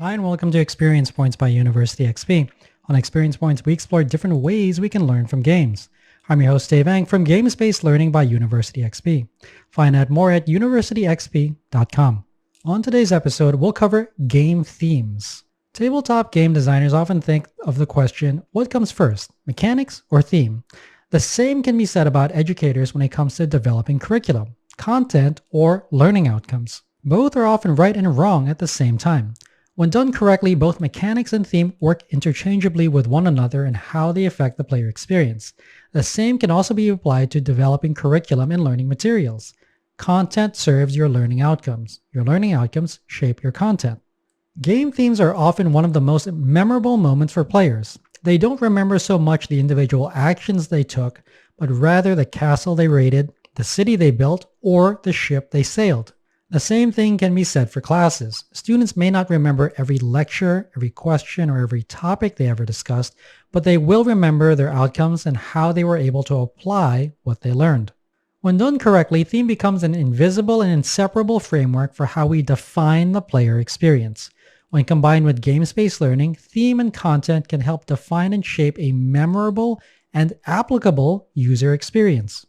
Hi, and welcome to Experience Points by University XP. On Experience Points, we explore different ways we can learn from games. I'm your host, Dave Ang from Games-Based Learning by University XP. Find out more at universityxp.com. On today's episode, we'll cover game themes. Tabletop game designers often think of the question, what comes first, mechanics or theme? The same can be said about educators when it comes to developing curriculum, content, or learning outcomes. Both are often right and wrong at the same time. When done correctly, both mechanics and theme work interchangeably with one another in how they affect the player experience. The same can also be applied to developing curriculum and learning materials. Content serves your learning outcomes. Your learning outcomes shape your content. Game themes are often one of the most memorable moments for players. They don't remember so much the individual actions they took, but rather the castle they raided, the city they built, or the ship they sailed. The same thing can be said for classes. Students may not remember every lecture, every question, or every topic they ever discussed, but they will remember their outcomes and how they were able to apply what they learned. When done correctly, theme becomes an invisible and inseparable framework for how we define the player experience. When combined with games-based learning, theme and content can help define and shape a memorable and applicable user experience.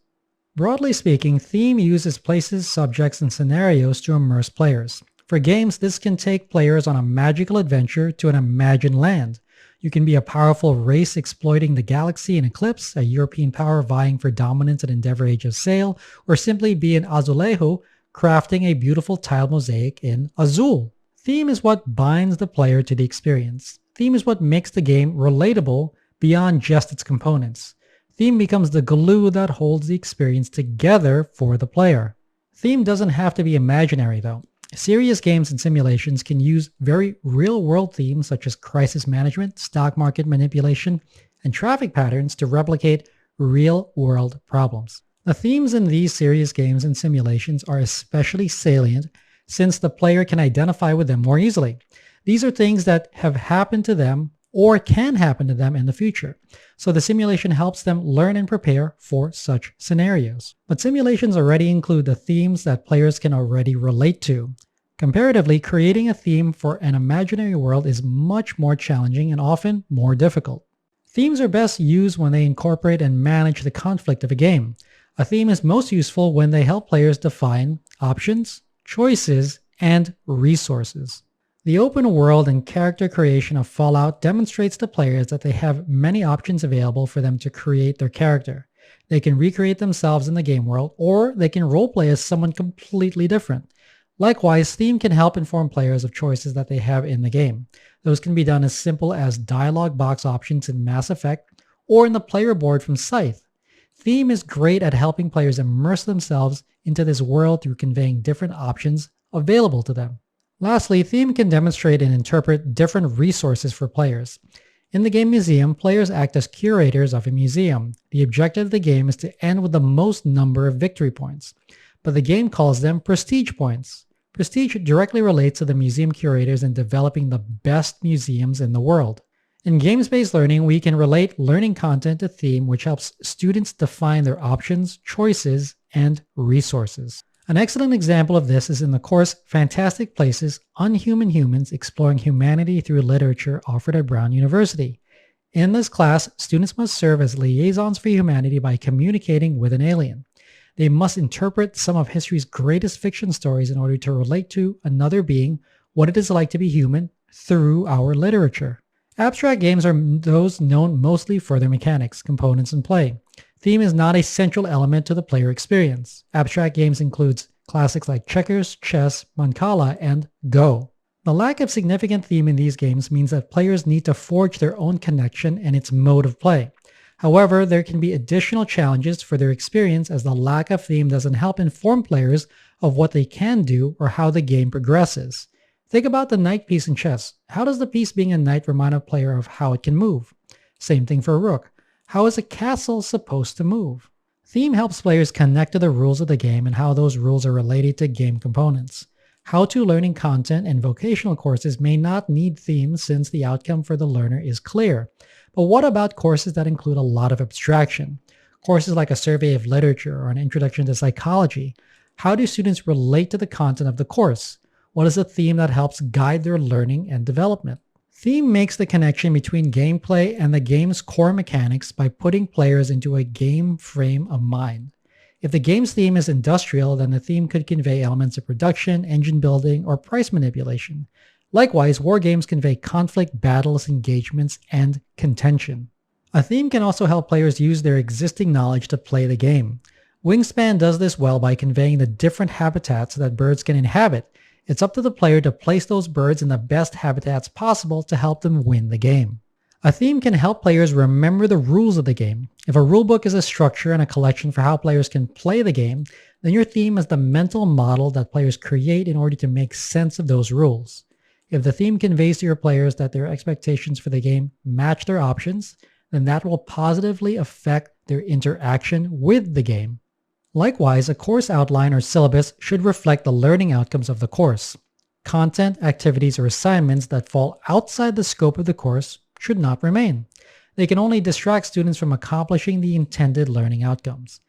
Broadly speaking, theme uses places, subjects, and scenarios to immerse players. For games, this can take players on a magical adventure to an imagined land. You can be a powerful race exploiting the galaxy in Eclipse, a European power vying for dominance in Endeavor Age of Sail, or simply be an Azulejo crafting a beautiful tiled mosaic in Azul. Theme is what binds the player to the experience. Theme is what makes the game relatable beyond just its components. Theme becomes the glue that holds the experience together for the player. Theme doesn't have to be imaginary though. Serious games and simulations can use very real-world themes such as crisis management, stock market manipulation, and traffic patterns to replicate real-world problems. The themes in these serious games and simulations are especially salient since the player can identify with them more easily. These are things that have happened to them or can happen to them in the future. So the simulation helps them learn and prepare for such scenarios. But simulations already include the themes that players can already relate to. Comparatively, creating a theme for an imaginary world is much more challenging and often more difficult. Themes are best used when they incorporate and manage the conflict of a game. A theme is most useful when they help players define options, choices, and resources. The open world and character creation of Fallout demonstrates to players that they have many options available for them to create their character. They can recreate themselves in the game world, or they can roleplay as someone completely different. Likewise, theme can help inform players of choices that they have in the game. Those can be done as simple as dialogue box options in Mass Effect, or in the player board from Scythe. Theme is great at helping players immerse themselves into this world through conveying different options available to them. Lastly, theme can demonstrate and interpret different resources for players. In the game museum, players act as curators of a museum. The objective of the game is to end with the most number of victory points, but the game calls them prestige points. Prestige directly relates to the museum curators in developing the best museums in the world. In games-based learning, we can relate learning content to theme, which helps students define their options, choices, and resources. An excellent example of this is in the course Fantastic Places, Unhuman Humans Exploring Humanity Through Literature offered at Brown University. In this class, students must serve as liaisons for humanity by communicating with an alien. They must interpret some of history's greatest fiction stories in order to relate to another being what it is like to be human through our literature. Abstract games are those known mostly for their mechanics, components, and play. Theme is not a central element to the player experience. Abstract games includes classics like checkers, chess, Mancala, and Go. The lack of significant theme in these games means that players need to forge their own connection and its mode of play. However, there can be additional challenges for their experience as the lack of theme doesn't help inform players of what they can do or how the game progresses. Think about the knight piece in chess. How does the piece being a knight remind a player of how it can move? Same thing for a rook. How is a castle supposed to move? Theme helps players connect to the rules of the game and how those rules are related to game components. How-to learning content and vocational courses may not need themes since the outcome for the learner is clear. But what about courses that include a lot of abstraction? Courses like a survey of literature or an introduction to psychology. How do students relate to the content of the course? What is a theme that helps guide their learning and development? Theme makes the connection between gameplay and the game's core mechanics by putting players into a game frame of mind. If the game's theme is industrial, then the theme could convey elements of production, engine building, or price manipulation. Likewise, war games convey conflict, battles, engagements, and contention. A theme can also help players use their existing knowledge to play the game. Wingspan does this well by conveying the different habitats that birds can inhabit. It's up to the player to place those birds in the best habitats possible to help them win the game. A theme can help players remember the rules of the game. If a rulebook is a structure and a collection for how players can play the game, then your theme is the mental model that players create in order to make sense of those rules. If the theme conveys to your players that their expectations for the game match their options, then that will positively affect their interaction with the game. Likewise, a course outline or syllabus should reflect the learning outcomes of the course. Content, activities, or assignments that fall outside the scope of the course should not remain. They can only distract students from accomplishing the intended learning outcomes.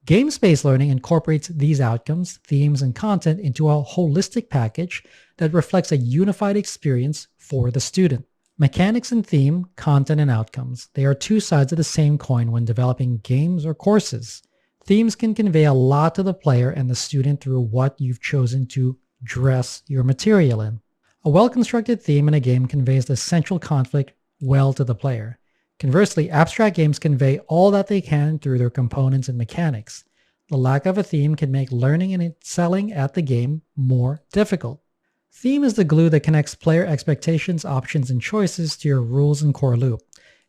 Game-based learning incorporates these outcomes, themes, and content into a holistic package that reflects a unified experience for the student. Mechanics and theme, content, and outcomes. They are two sides of the same coin when developing games or courses. Themes can convey a lot to the player and the student through what you've chosen to dress your material in. A well-constructed theme in a game conveys the central conflict well to the player. Conversely, abstract games convey all that they can through their components and mechanics. The lack of a theme can make learning and excelling at the game more difficult. Theme is the glue that connects player expectations, options, and choices to your rules and core loop.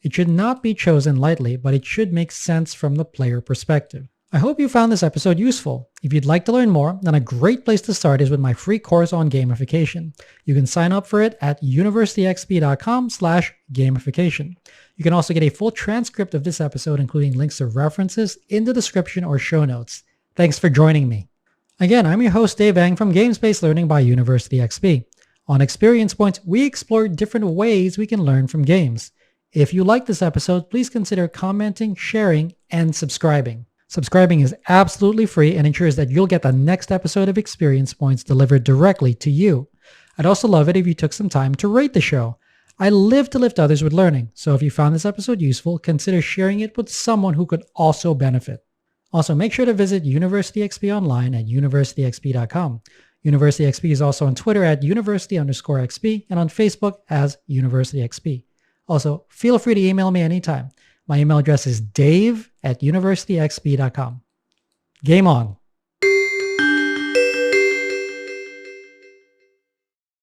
It should not be chosen lightly, but it should make sense from the player perspective. I hope you found this episode useful. If you'd like to learn more, then a great place to start is with my free course on gamification. You can sign up for it at universityxp.com/gamification. You can also get a full transcript of this episode, including links to references in the description or show notes. Thanks for joining me. Again, I'm your host, Dave Ang from Games-Based Learning by University XP. On Experience Points, we explore different ways we can learn from games. If you like this episode, please consider commenting, sharing, and subscribing. Subscribing is absolutely free and ensures that you'll get the next episode of Experience Points delivered directly to you. I'd also love it if you took some time to rate the show. I live to lift others with learning, so if you found this episode useful, consider sharing it with someone who could also benefit. Also, make sure to visit University XP online at universityxp.com. University XP is also on Twitter at university_XP and on Facebook as University XP. Also, feel free to email me anytime. My email address is dave@universityxp.com. Game on.